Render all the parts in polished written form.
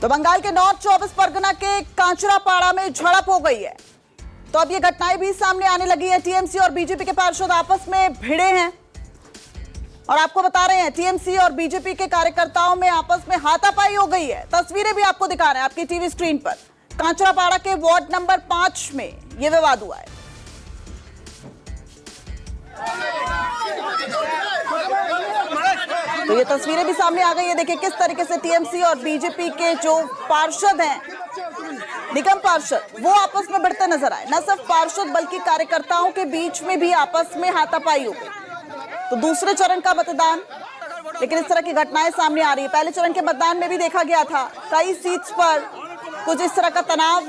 तो बंगाल के नॉर्थ 24 परगना के कांचरापाड़ा में झड़प हो गई है। तो अब ये घटनाएं भी सामने आने लगी है। टीएमसी और बीजेपी के पार्षद आपस में भिड़े हैं और आपको बता रहे हैं टीएमसी और बीजेपी के कार्यकर्ताओं में आपस में हाथापाई हो गई है। तस्वीरें भी आपको दिखा रहे हैं आपकी टीवी स्क्रीन पर। कांचरापाड़ा के वार्ड नंबर 5 में यह विवाद हुआ है। तो ये तस्वीरें भी सामने आ गई है। देखिए किस तरीके से टीएमसी और बीजेपी के जो पार्षद हैं, निगम पार्षद, वो आपस में भिड़ते नजर आए। न सिर्फ पार्षद बल्कि कार्यकर्ताओं के बीच में भी आपस में हाथापाई हो गई। तो दूसरे चरण का मतदान, लेकिन इस तरह की घटनाएं सामने आ रही है। पहले चरण के मतदान में भी देखा गया था, कई सीट्स पर कुछ इस तरह का तनाव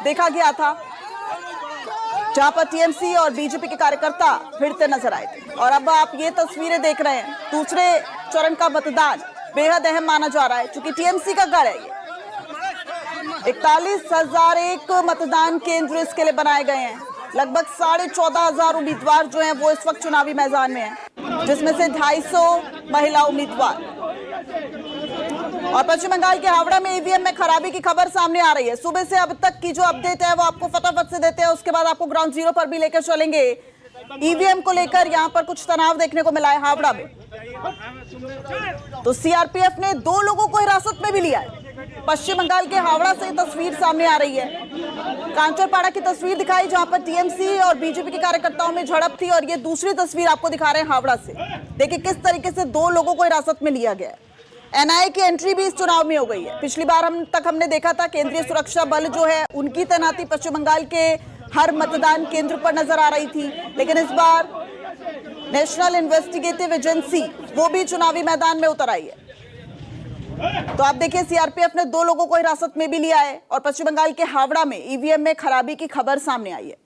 देखा गया था, जहां पर टीएमसी और बीजेपी के कार्यकर्ता भिड़ते नजर आए थे। और अब आप ये तस्वीरें देख रहे हैं। दूसरे चरण का मतदान बेहद अहम माना जा रहा है, क्योंकि टीएमसी का गढ़ है ये। 41,001 मतदान केंद्र इसके लिए बनाए गए हैं। लगभग 14,500 उम्मीदवार जो हैं वो इस वक्त चुनावी मैदान में हैं, जिसमें से 250 महिला उम्मीदवार। और पश्चिम बंगाल के हावड़ा में ईवीएम में खराबी की खबर सामने आ रही है। सुबह से अब तक की जो अपडेट है वो आपको फटाफट से देते हैं, उसके बाद आपको ग्राउंड जीरो पर भी लेकर चलेंगे। ईवीएम को लेकर यहां पर कुछ तनाव देखने को मिला है हावड़ा में। तो सीआरपीएफ ने 2 लोगों को हिरासत में भी लिया है। पश्चिम बंगाल के हावड़ा से तस्वीर सामने आ रही है। कांचरपाड़ा की तस्वीर दिखाई जहां पर टीएमसी और बीजेपी के कार्यकर्ताओं में झड़प थी, और ये दूसरी तस्वीर आपको दिखा रहे हैं हावड़ा से। देखिए किस तरीके से 2 लोगों को हिरासत में लिया गया है। एनआईए की एंट्री भी इस चुनाव में हो गई है। पिछली बार हमने देखा था केंद्रीय सुरक्षा बल जो है उनकी तैनाती पश्चिम बंगाल के हर मतदान केंद्र पर नजर आ रही थी, लेकिन इस बार नेशनल इन्वेस्टिगेटिव एजेंसी वो भी चुनावी मैदान में उतर आई है। तो आप देखिए सीआरपीएफ ने 2 लोगों को हिरासत में भी लिया है। और पश्चिम बंगाल के हावड़ा में ईवीएम में खराबी की खबर सामने आई है।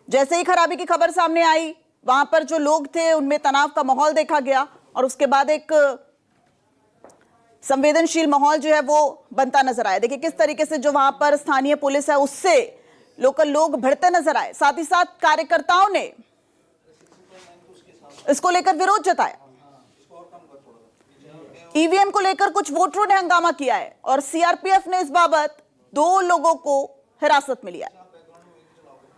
जैसे ही खराबी की खबर सामने आई, वहां पर जो लोग थे उनमें तनाव का माहौल देखा गया, और उसके बाद एक संवेदनशील माहौल जो है वो बनता नजर आया। देखिए किस तरीके से जो वहां पर स्थानीय पुलिस है उससे लोकल लोग भिड़ते नजर आए। साथ ही साथ कार्यकर्ताओं ने इसको लेकर विरोध जताया। ईवीएम को लेकर कुछ वोटरों ने हंगामा किया है और सीआरपीएफ ने इस बाबत 2 लोगों को हिरासत में लिया है।